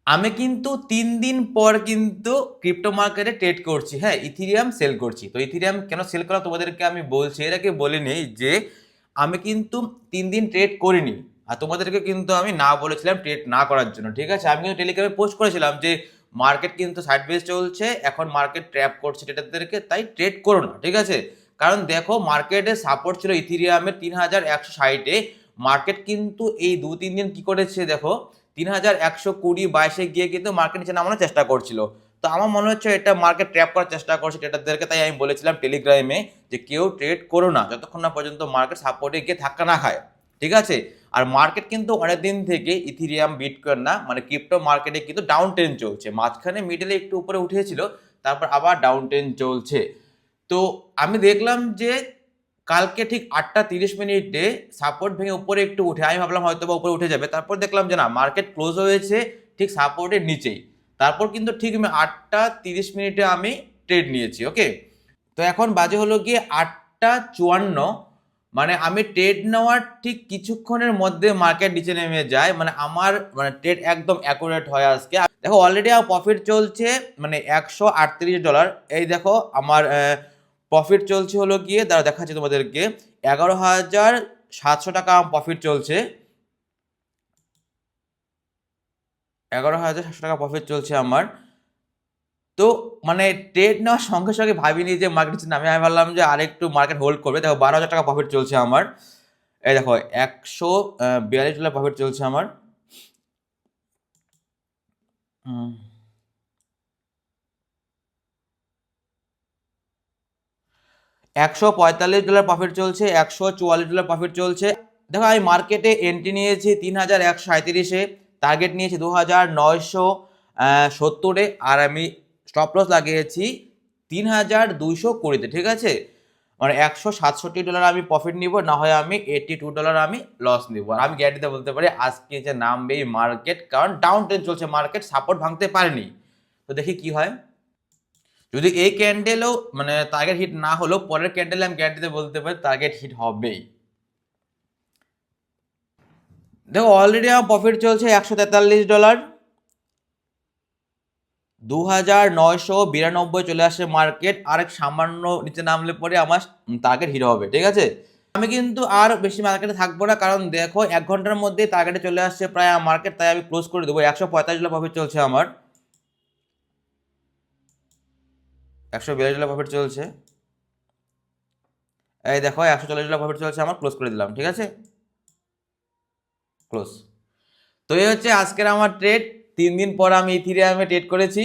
আমি কিন্তু 3 দিন পর কিন্তু ক্রিপ্টো মার্কেটে ট্রেড করছি, হ্যাঁ, ইথিরিয়াম সেল করছি। তো ইথিরিয়াম কেন সেল করা তোমাদেরকে আমি বলছি, এর আগে বলে নেই যে আমি কিন্তু 3 দিন ট্রেড করিনি, আর তোমাদেরকে কিন্তু আমি না বলেছিলাম ট্রেড না করার জন্য, ঠিক আছে। আমি কিন্তু টেলিগ্রামে পোস্ট করেছিলাম যে মার্কেট কিন্তু সাইডওয়েজ চলছে, এখন মার্কেট ট্র্যাপ করছে ট্রেডারদেরকে, তাই ট্রেড করো না, ঠিক আছে। কারণ দেখো মার্কেটে সাপোর্ট ছিল ইথিরিয়ামের 3160-এ, মার্কেট কিন্তু এই 2-3 দিন কি করেছে দেখো, 3120-22-এ গিয়ে কিন্তু মার্কেট নিচে নামানোর চেষ্টা করছিল। তো আমার মনে হচ্ছে এটা মার্কেট ট্র্যাপ করার চেষ্টা করছে ট্রেডারদেরকে, তাই আমি বলেছিলাম টেলিগ্রামে যে কেউ ট্রেড করো না যতক্ষণ না পর্যন্ত মার্কেট সাপোর্টে গিয়ে ধাক্কা না খায়, ঠিক আছে। আর মার্কেট কিন্তু অনেকদিন থেকে ইথিরিয়াম বিটকয়েন না মানে ক্রিপ্টো মার্কেটে কিন্তু ডাউন ট্রেন্ড চলছে, মাঝখানে মিডলে একটু উপরে উঠেছিল, তারপর আবার ডাউন ট্রেন্ড চলছে। তো আমি দেখলাম যে কালকে ঠিক 8টা 30 মিনিটে সাপোর্ট ভেঙে উপরে একটু উঠে, আমি ভাবলাম হয়তো বা উপরে উঠে যাবে, তারপর দেখলাম যে না, মার্কেট ক্লোজ হয়েছে ঠিক সাপোর্টের নিচেই। তারপর কিন্তু ঠিক আমি 8টা 30 মিনিটে আমি ট্রেড নিয়েছি, ওকে। তো এখন বাজে হলো গিয়ে 8টা 54, মানে আমি ট্রেড নেওয়ার ঠিক কিছুক্ষণের মধ্যে মার্কেট নিচে নেমে যায়, মানে আমার মানে ট্রেড একদম অ্যাকুরেট হয় আজকে। দেখো অলরেডি আমার প্রফিট চলছে মানে $138। এই দেখো আমার প্রফিট চলছে হলো গিয়ে, দাঁড়া দেখাচ্ছি তোমাদেরকে, 11,700 টাকা প্রফিট চলছে, 11,700 টাকা প্রফিট চলছে আমার। তো মানে ট্রেড নেওয়ার সঙ্গে সঙ্গে ভাবিনি যে মার্কেট নিচে নামে, আমি ভাবলাম যে আরেকটু মার্কেট হোল্ড করবে। দেখো 12,000 টাকা প্রফিট চলছে আমার, এই দেখো $142 প্রফিট চলছে আমার। $145 প্রফিট চলছে, $144 প্রফিট চলছে। দেখো আমি মার্কেটে এন্ট্রি নিয়েছি 3137-এ, টার্গেট নিয়েছি 2970-এ, আর আমি স্টপ লস লাগিয়েছি 3220-তে, ঠিক আছে। মানে $167 আমি প্রফিট নিব, না হয় আমি $82 আমি লস নিব। আর আমি গ্যারান্টিতে বলতে পারি আজকে যে নামবে এই মার্কেট, কারণ ডাউন ট্রেন্ড চলছে, মার্কেট সাপোর্ট ভাঙতে পারেনি। তো দেখি কি হয়, যদি এই ক্যান্ডেলও মানে টার্গেট হিট না হলেও পরের ক্যান্ডেলে আমি গ্যারান্টিতে বলতে পারি টার্গেট হিট হবেই। দেখো অলরেডি আমার প্রফিট চলছে $143, 2992 চলে আসে মার্কেট, আরেক সামান্য নিচে নামলে পরে আমার টার্গেট হিট হবে, ঠিক আছে। আমি কিন্তু আর বেশি মার্কেটে থাকবো না, কারণ দেখো 1 ঘন্টার মধ্যে টার্গেটে চলে আসছে প্রায় মার্কেট, তাই আমি ক্লোজ করে দেবো। $145 প্রফিট চলছে আমার, $142 প্রফিট চলছে, এই দেখো $140 প্রফিট চলছে আমার, ক্লোজ করে দিলাম, ঠিক আছে, ক্লোজ। তো এই হচ্ছে আজকের আমার ট্রেড। 3 দিন পর আমি ইথিরিয়ামে ট্রেড করেছি।